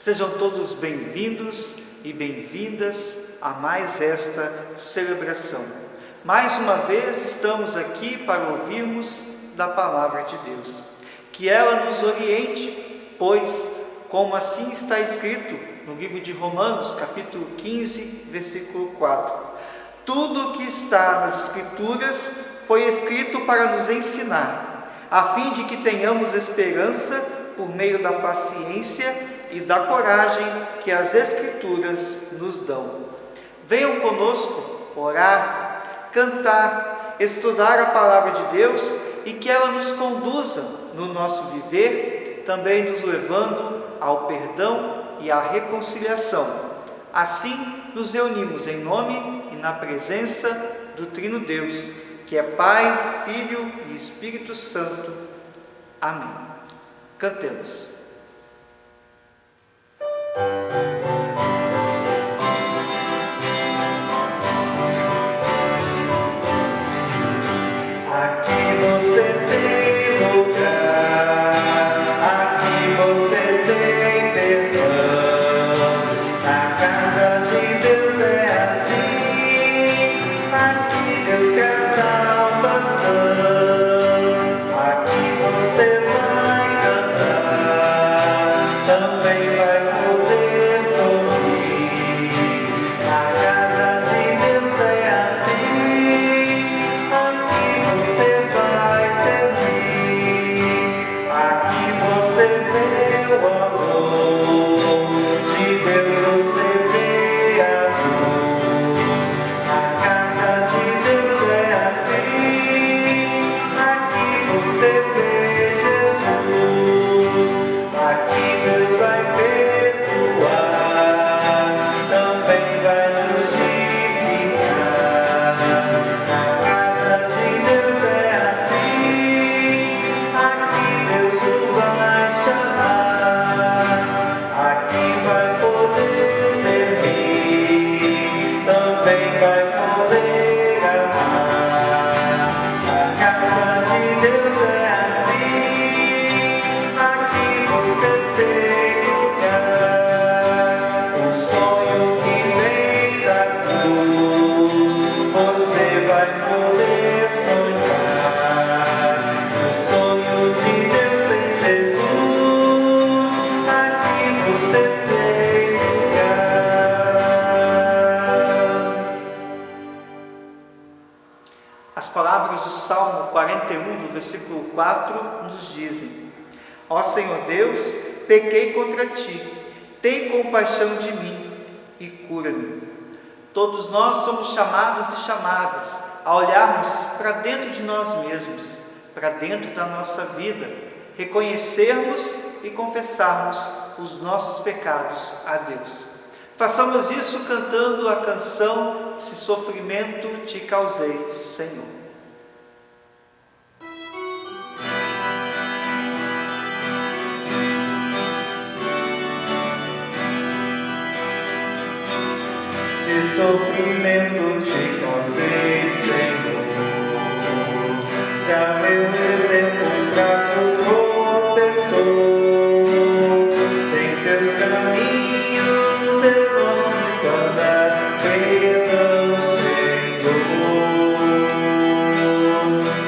Sejam todos bem-vindos e bem-vindas a mais esta celebração. Mais uma vez estamos aqui para ouvirmos da Palavra de Deus. Que ela nos oriente, pois, como assim está escrito no livro de Romanos, capítulo 15, versículo 4. Tudo o que está nas Escrituras foi escrito para nos ensinar, a fim de que tenhamos esperança por meio da paciência e da coragem que as Escrituras nos dão. Venham conosco orar, cantar, estudar a Palavra de Deus e que ela nos conduza no nosso viver, também nos levando ao perdão e à reconciliação. Assim, nos reunimos em nome e na presença do Trino Deus, que é Pai, Filho e Espírito Santo. Amém. Cantemos. As palavras do Salmo 41, do versículo 4, nos dizem: Ó Senhor Deus, pequei contra ti, tem compaixão de mim e cura-me. Todos nós somos chamados e chamadas a olharmos para dentro de nós mesmos, para dentro da nossa vida, reconhecermos e confessarmos os nossos pecados a Deus. Façamos isso cantando a canção Se Sofrimento Te Causei, Senhor. Se sofrimento te causei, Senhor, se a meu exemplo fraco tropeçou, sem teus caminhos eu não quis andar, perdão, Senhor.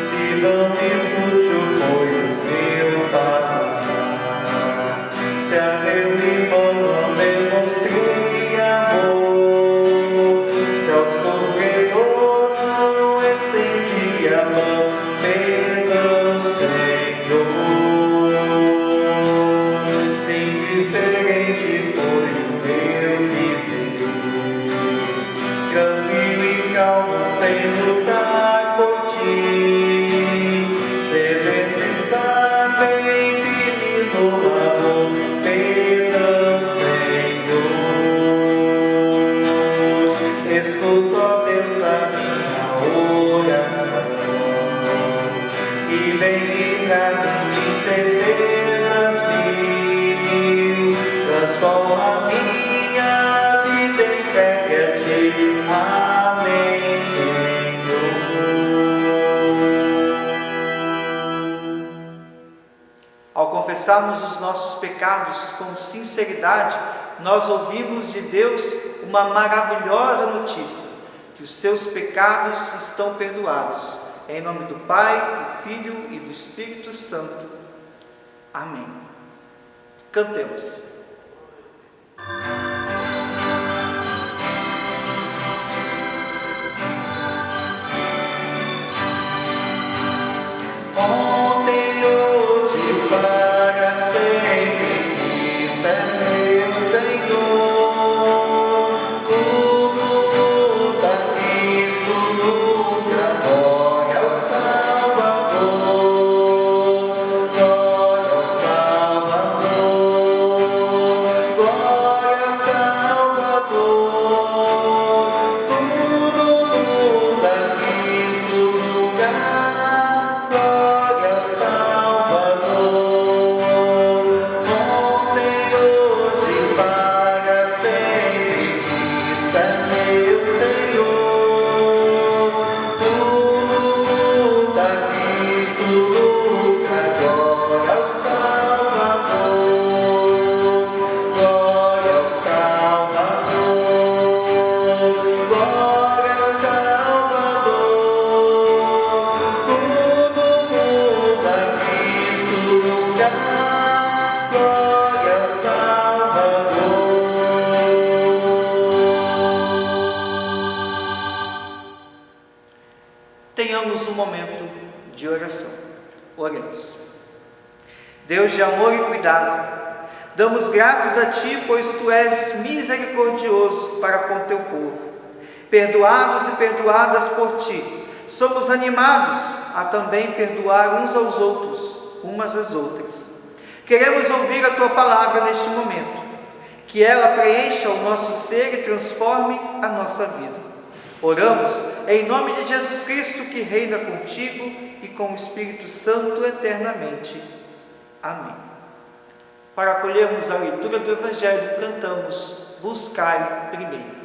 Se vão e fútil foi o meu parar, se a meu irmão não demonstrei amor, Ao confessarmos os nossos pecados com sinceridade, nós ouvimos de Deus uma maravilhosa notícia, que os seus pecados estão perdoados. Em nome do Pai, do Filho e do Espírito Santo. Amém. Cantemos. Ontem, hoje, para sempre, Cristo é meu Senhor. Tudo da Cristo nunca, glória ao Salvador, glória ao Salvador, glória ao Salvador. Tudo da Cristo nunca. Tenhamos um momento de oração. Oremos. Deus de amor e cuidado, damos graças a Ti, pois Tu és misericordioso para com Teu povo. Perdoados e perdoadas por Ti, somos animados a também perdoar uns aos outros, umas às outras. Queremos ouvir a Tua palavra neste momento, que ela preencha o nosso ser e transforme a nossa vida. Oramos em nome de Jesus Cristo, que reina contigo e com o Espírito Santo eternamente. Amém. Para acolhermos a leitura do Evangelho, cantamos Buscai primeiro.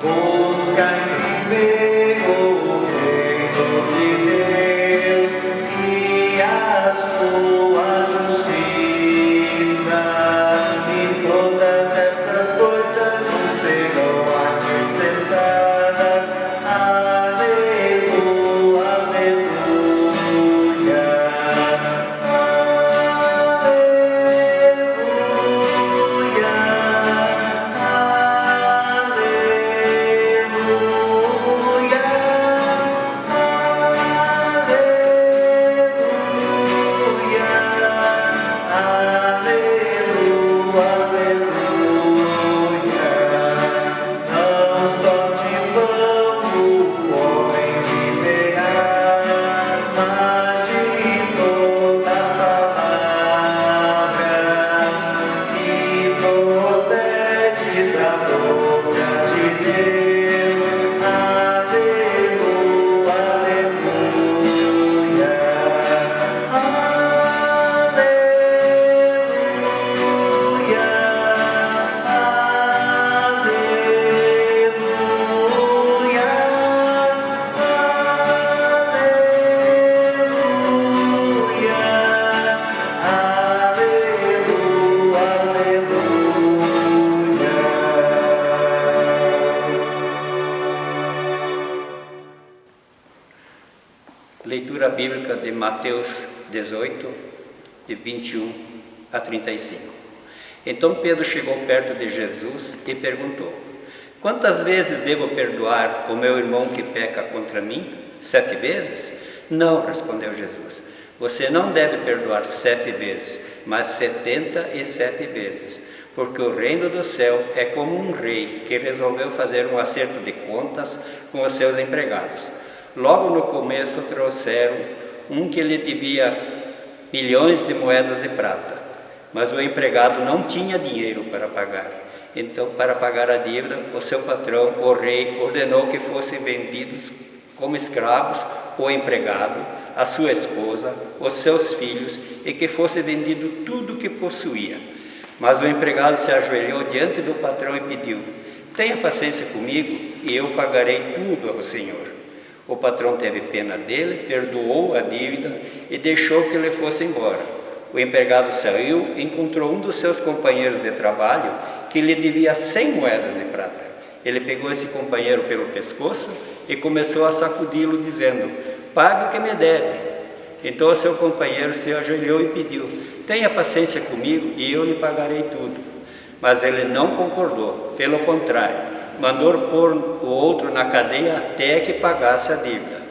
Buscai primeiro o reino de Deus e a sua justiça. Leitura bíblica de Mateus 18, de 21 a 35. Então Pedro chegou perto de Jesus e perguntou: quantas vezes devo perdoar o meu irmão que peca contra mim? 7 vezes? Não, respondeu Jesus. Você não deve perdoar 7 vezes, mas 77 vezes. Porque o reino do céu é como um rei que resolveu fazer um acerto de contas com os seus empregados. Logo no começo trouxeram um que lhe devia milhões de moedas de prata, mas o empregado não tinha dinheiro para pagar. Então, para pagar a dívida, o seu patrão, o rei, ordenou que fossem vendidos como escravos o empregado, a sua esposa, os seus filhos, e que fosse vendido tudo o que possuía. Mas o empregado se ajoelhou diante do patrão e pediu: tenha paciência comigo e eu pagarei tudo ao Senhor. O patrão teve pena dele, perdoou a dívida e deixou que ele fosse embora. O empregado saiu e encontrou um dos seus companheiros de trabalho que lhe devia 100 moedas de prata. Ele pegou esse companheiro pelo pescoço e começou a sacudi-lo, dizendo: pague o que me deve. Então o seu companheiro se ajoelhou e pediu: tenha paciência comigo e eu lhe pagarei tudo. Mas ele não concordou, pelo contrário, mandou pôr o outro na cadeia até que pagasse a dívida.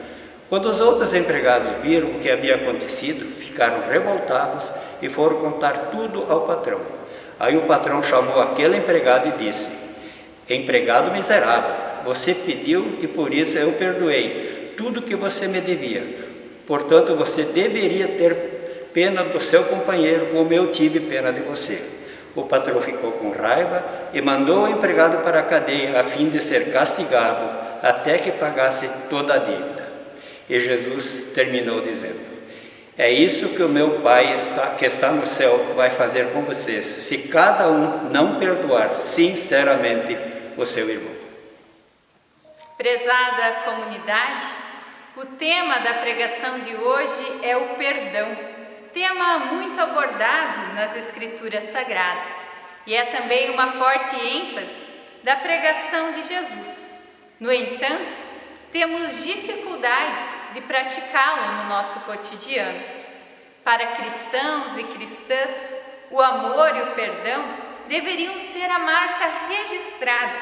Quando os outros empregados viram o que havia acontecido, ficaram revoltados e foram contar tudo ao patrão. Aí o patrão chamou aquele empregado e disse: empregado miserável, você pediu e por isso eu perdoei tudo que você me devia. Portanto, você deveria ter pena do seu companheiro como eu tive pena de você. O patrão ficou com raiva e mandou o empregado para a cadeia a fim de ser castigado até que pagasse toda a dívida. E Jesus terminou dizendo: é isso que o meu Pai que está no céu vai fazer com vocês, se cada um não perdoar sinceramente o seu irmão. Prezada comunidade, o tema da pregação de hoje é o perdão, tema muito abordado nas Escrituras Sagradas, e é também uma forte ênfase da pregação de Jesus. No entanto, temos dificuldades de praticá-lo no nosso cotidiano. Para cristãos e cristãs, o amor e o perdão deveriam ser a marca registrada,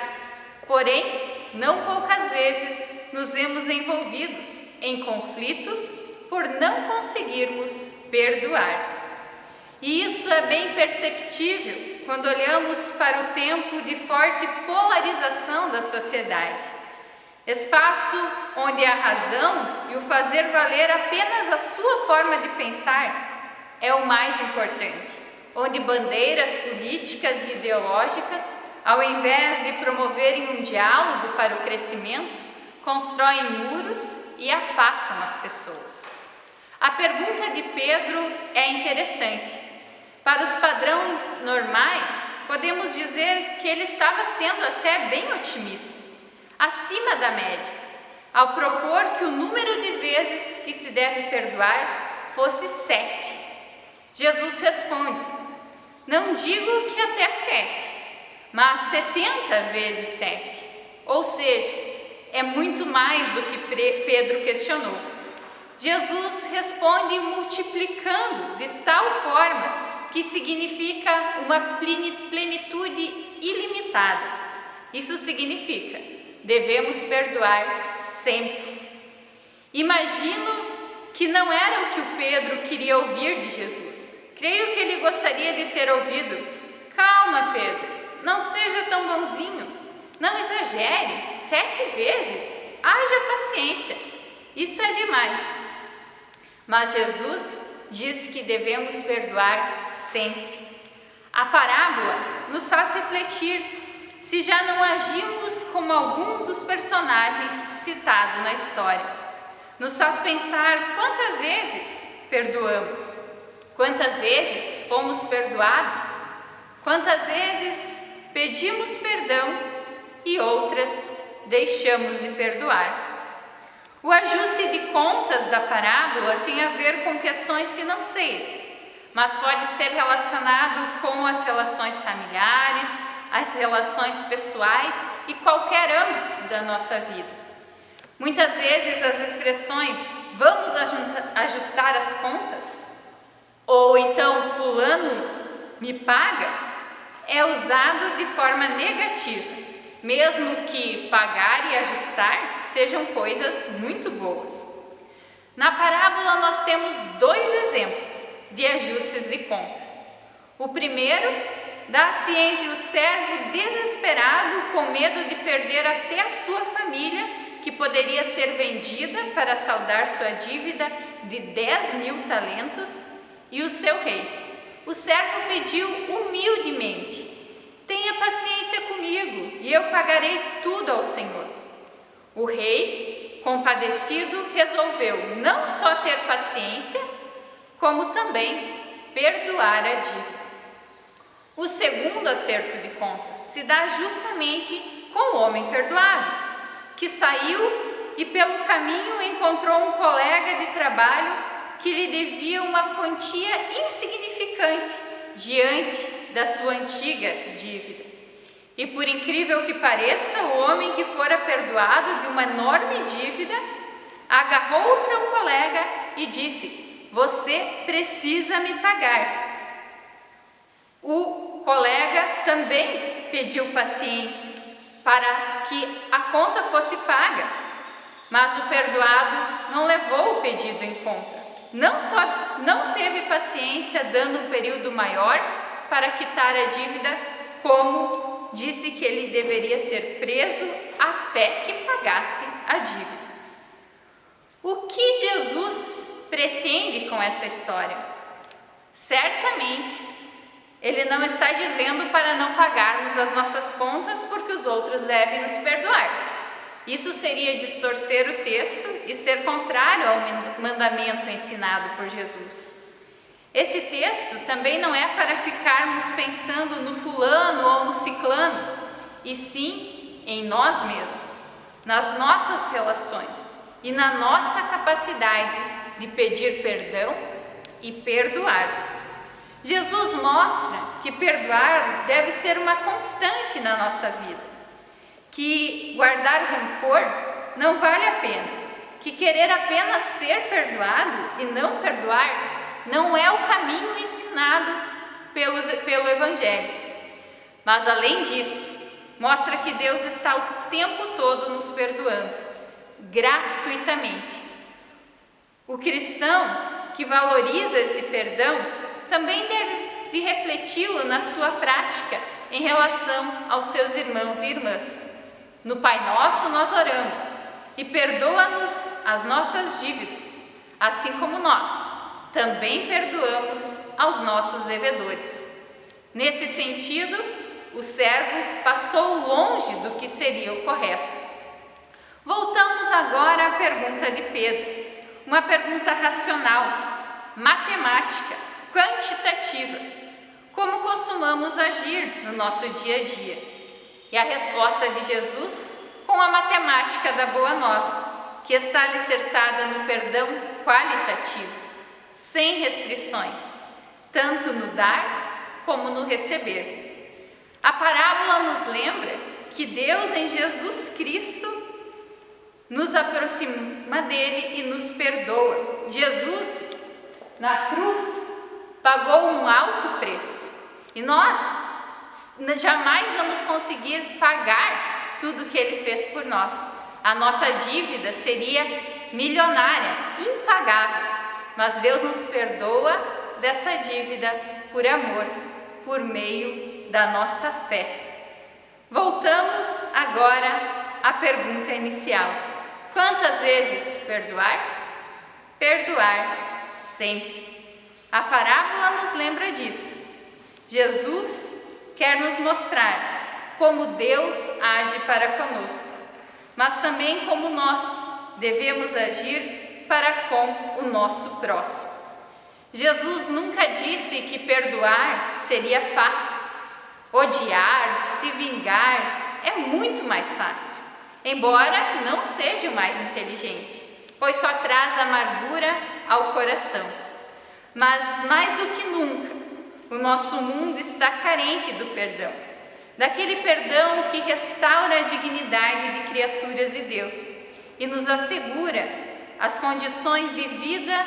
porém, não poucas vezes nos vemos envolvidos em conflitos por não conseguirmos perdoar. E isso é bem perceptível quando olhamos para o tempo de forte polarização da sociedade. Espaço onde a razão e o fazer valer apenas a sua forma de pensar é o mais importante, onde bandeiras políticas e ideológicas, ao invés de promoverem um diálogo para o crescimento, constroem muros e afastam as pessoas. A pergunta de Pedro é interessante. Para os padrões normais, podemos dizer que ele estava sendo até bem otimista, acima da média, ao propor que o número de vezes que se deve perdoar fosse 7. Jesus responde: não digo que até 7, mas 70 vezes 7, ou seja, é muito mais do que Pedro questionou. Jesus responde multiplicando de tal forma que significa uma plenitude ilimitada. Isso significa: devemos perdoar sempre. Imagino que não era o que o Pedro queria ouvir de Jesus. Creio que ele gostaria de ter ouvido: calma, Pedro, não seja tão bonzinho, não exagere, 7 vezes, haja paciência, isso é demais. Mas Jesus diz que devemos perdoar sempre. A parábola nos faz refletir se já não agimos como algum dos personagens citados na história. Nos faz pensar quantas vezes perdoamos, quantas vezes fomos perdoados, quantas vezes pedimos perdão e outras deixamos de perdoar. O ajuste de contas da parábola tem a ver com questões financeiras, mas pode ser relacionado com as relações familiares, as relações pessoais e qualquer âmbito da nossa vida. Muitas vezes as expressões "vamos ajustar as contas" ou então "fulano me paga" é usado de forma negativa, mesmo que pagar e ajustar sejam coisas muito boas. Na parábola nós temos 2 exemplos de ajustes de contas. O primeiro dá-se entre o servo desesperado com medo de perder até a sua família, que poderia ser vendida para saldar sua dívida de 10.000 talentos, e o seu rei. O servo pediu humildemente: tenha paciência comigo e eu pagarei tudo ao Senhor. O rei, compadecido, resolveu não só ter paciência, como também perdoar a dívida. O segundo acerto de contas se dá justamente com o homem perdoado, que saiu e pelo caminho encontrou um colega de trabalho que lhe devia uma quantia insignificante diante da sua antiga dívida. E por incrível que pareça, o homem que fora perdoado de uma enorme dívida agarrou o seu colega e disse: "Você precisa me pagar." O colega também pediu paciência para que a conta fosse paga, mas o perdoado não levou o pedido em conta. Não só não teve paciência, dando um período maior para quitar a dívida, como disse que ele deveria ser preso até que pagasse a dívida. O que Jesus pretende com essa história? Certamente, ele não está dizendo para não pagarmos as nossas contas porque os outros devem nos perdoar. Isso seria distorcer o texto e ser contrário ao mandamento ensinado por Jesus. Esse texto também não é para ficarmos pensando no fulano ou no ciclano, e sim em nós mesmos, nas nossas relações e na nossa capacidade de pedir perdão e perdoar. Jesus mostra que perdoar deve ser uma constante na nossa vida, que guardar rancor não vale a pena, que querer apenas ser perdoado e não perdoar não é o caminho ensinado pelo Evangelho. Mas além disso, mostra que Deus está o tempo todo nos perdoando, gratuitamente. O cristão que valoriza esse perdão também deve refleti-lo na sua prática em relação aos seus irmãos e irmãs. No Pai Nosso nós oramos: "E perdoa-nos as nossas dívidas, assim como nós também perdoamos aos nossos devedores." Nesse sentido, o servo passou longe do que seria o correto. Voltamos agora à pergunta de Pedro, uma pergunta racional, matemática, quantitativa. Como costumamos agir no nosso dia a dia? E a resposta de Jesus com a matemática da Boa Nova, que está alicerçada no perdão qualitativo, sem restrições, tanto no dar como no receber. A parábola nos lembra que Deus em Jesus Cristo nos aproxima dele e nos perdoa. Jesus, na cruz, pagou um alto preço e nós jamais vamos conseguir pagar tudo que ele fez por nós. A nossa dívida seria milionária, impagável, mas Deus nos perdoa dessa dívida por amor, por meio da nossa fé. Voltamos agora à pergunta inicial: quantas vezes perdoar? Perdoar sempre. A parábola nos lembra disso. Jesus quer nos mostrar como Deus age para conosco, mas também como nós devemos agir para com o nosso próximo. Jesus nunca disse que perdoar seria fácil. Odiar, se vingar é muito mais fácil, embora não seja o mais inteligente, pois só traz amargura ao coração. Mas mais do que nunca, o nosso mundo está carente do perdão, daquele perdão que restaura a dignidade de criaturas de Deus e nos assegura as condições de vida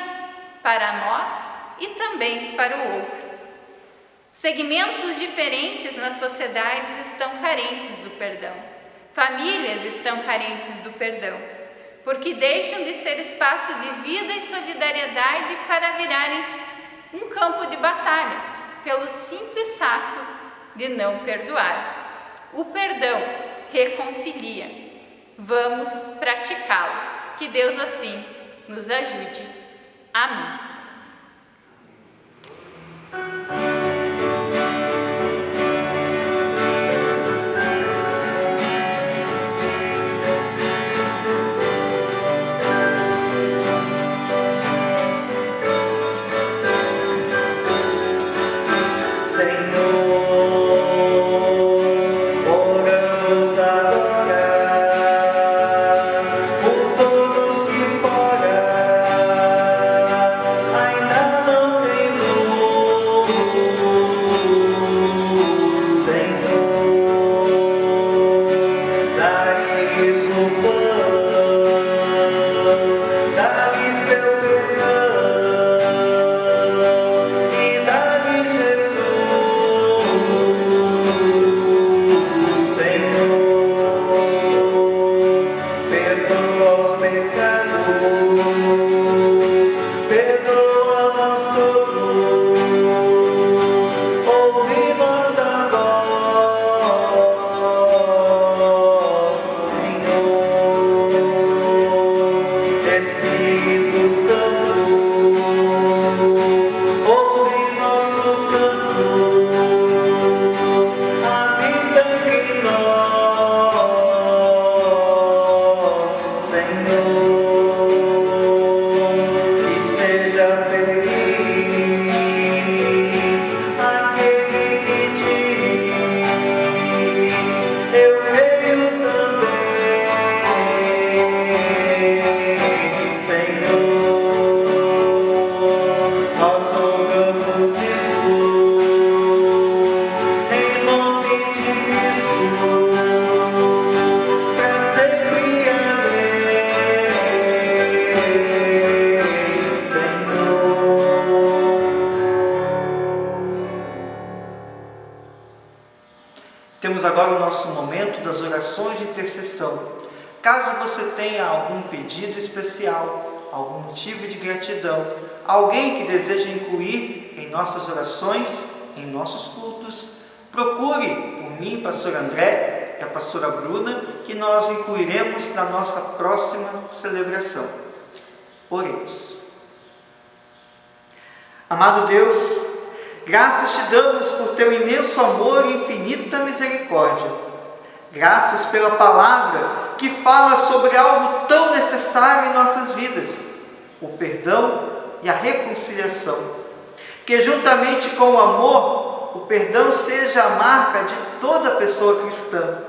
para nós e também para o outro. Segmentos diferentes nas sociedades estão carentes do perdão. Famílias estão carentes do perdão, porque deixam de ser espaço de vida e solidariedade para virarem um campo de batalha, pelo simples ato de não perdoar. O perdão reconcilia. Vamos praticá-lo. Que Deus assim nos ajude. Amém. Senhor, oramos agora. Temos agora o nosso momento das orações de intercessão. Caso você tenha algum pedido especial, algum motivo de gratidão, alguém que deseja incluir em nossas orações, em nossos cultos, procure por mim, pastor André, e a pastora Bruna, que nós incluiremos na nossa próxima celebração. Oremos. Amado Deus, graças te damos por teu imenso amor e infinita misericórdia. Graças pela palavra que fala sobre algo tão necessário em nossas vidas, o perdão e a reconciliação. Que juntamente com o amor, o perdão seja a marca de toda pessoa cristã.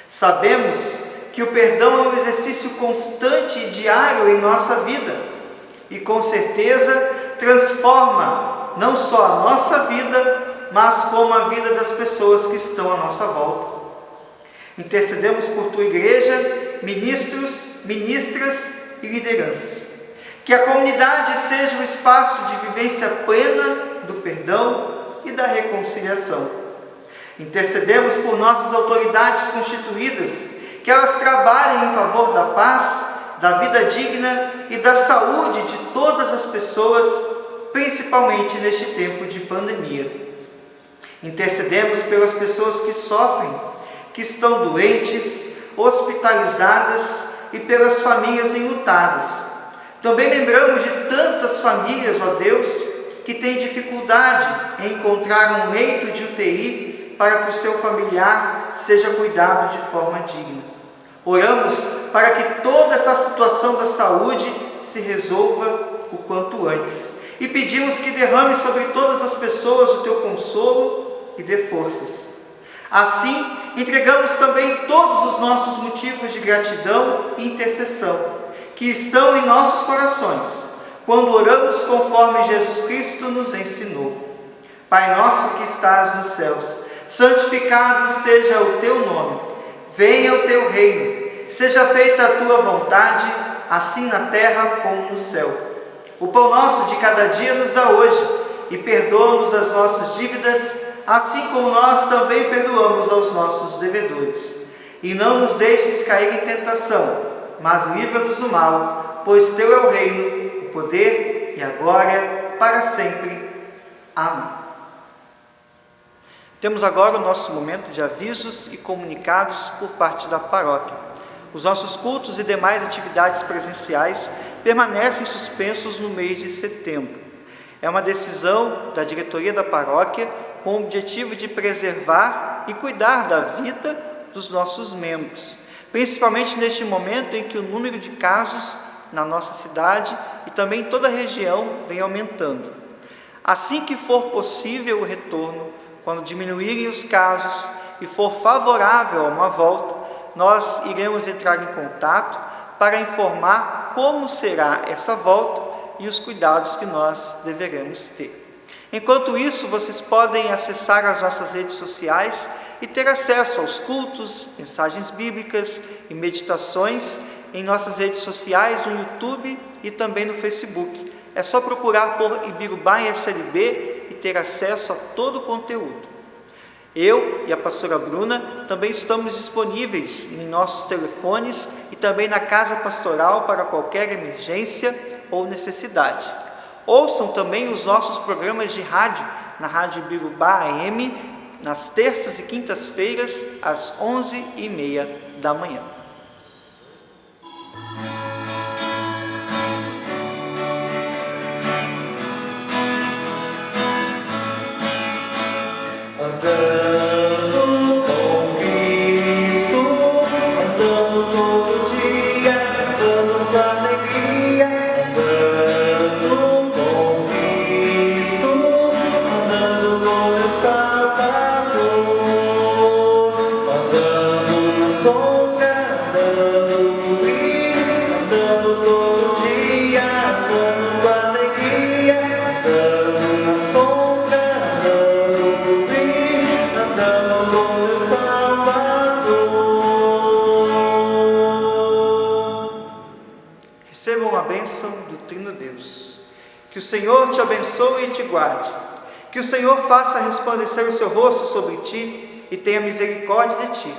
Sabemos que o perdão é um exercício constante e diário em nossa vida e com certeza transforma não só a nossa vida, mas como a vida das pessoas que estão à nossa volta. Intercedemos por tua igreja, ministros, ministras e lideranças. Que a comunidade seja um espaço de vivência plena do perdão e da reconciliação. Intercedemos por nossas autoridades constituídas, que elas trabalhem em favor da paz, da vida digna e da saúde de todas as pessoas, principalmente neste tempo de pandemia. Intercedemos pelas pessoas que sofrem, que estão doentes, hospitalizadas e pelas famílias enlutadas. Também lembramos de tantas famílias, ó Deus, que têm dificuldade em encontrar um leito de UTI para que o seu familiar seja cuidado de forma digna. Oramos para que toda essa situação da saúde se resolva o quanto antes. E pedimos que derrame sobre todas as pessoas o teu consolo e dê forças. Assim, entregamos também todos os nossos motivos de gratidão e intercessão, que estão em nossos corações, quando oramos conforme Jesus Cristo nos ensinou. Pai nosso que estás nos céus, santificado seja o teu nome. Venha o teu reino, seja feita a tua vontade, assim na terra como no céu. O pão nosso de cada dia nos dá hoje, e perdoa-nos as nossas dívidas, assim como nós também perdoamos aos nossos devedores. E não nos deixes cair em tentação, mas livra-nos do mal, pois teu é o reino, o poder e a glória para sempre. Amém. Temos agora o nosso momento de avisos e comunicados por parte da paróquia. Os nossos cultos e demais atividades presenciais permanecem suspensos no mês de setembro. É uma decisão da diretoria da paróquia com o objetivo de preservar e cuidar da vida dos nossos membros, principalmente neste momento em que o número de casos na nossa cidade e também em toda a região vem aumentando. Assim que for possível o retorno, quando diminuírem os casos e for favorável a uma volta, nós iremos entrar em contato para informar como será essa volta e os cuidados que nós deveremos ter. Enquanto isso, vocês podem acessar as nossas redes sociais e ter acesso aos cultos, mensagens bíblicas e meditações em nossas redes sociais, no YouTube e também no Facebook. É só procurar por Ibirubá SLB e ter acesso a todo o conteúdo. Eu e a pastora Bruna também estamos disponíveis em nossos telefones e também na casa pastoral para qualquer emergência ou necessidade. Ouçam também os nossos programas de rádio na Rádio Ibirubá AM, nas terças e quintas-feiras, às 11h30 da manhã. Andando com Cristo, andando todo dia, andando com alegria, andando com Cristo, andando com meu Salvador, andando na sombra, andando no brilho, andando todo dia, andando com alegria, andando na sombra, andando no brilho, andando com meu Salvador. Recebam a bênção do Trino Deus. Que o Senhor te abençoe e te guarde. Que o Senhor faça resplandecer o seu rosto sobre ti e tenha misericórdia de ti.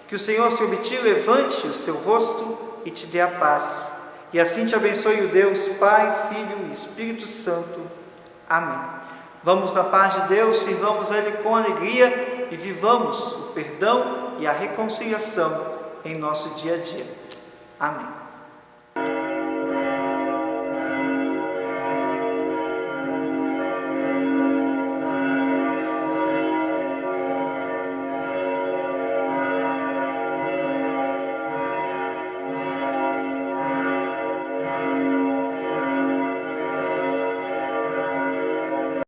Que o Senhor sobre ti levante o seu rosto e te dê a paz. E assim te abençoe o Deus, Pai, Filho e Espírito Santo. Amém. Vamos na paz de Deus, sirvamos a Ele com alegria e vivamos o perdão e a reconciliação em nosso dia a dia. Amém.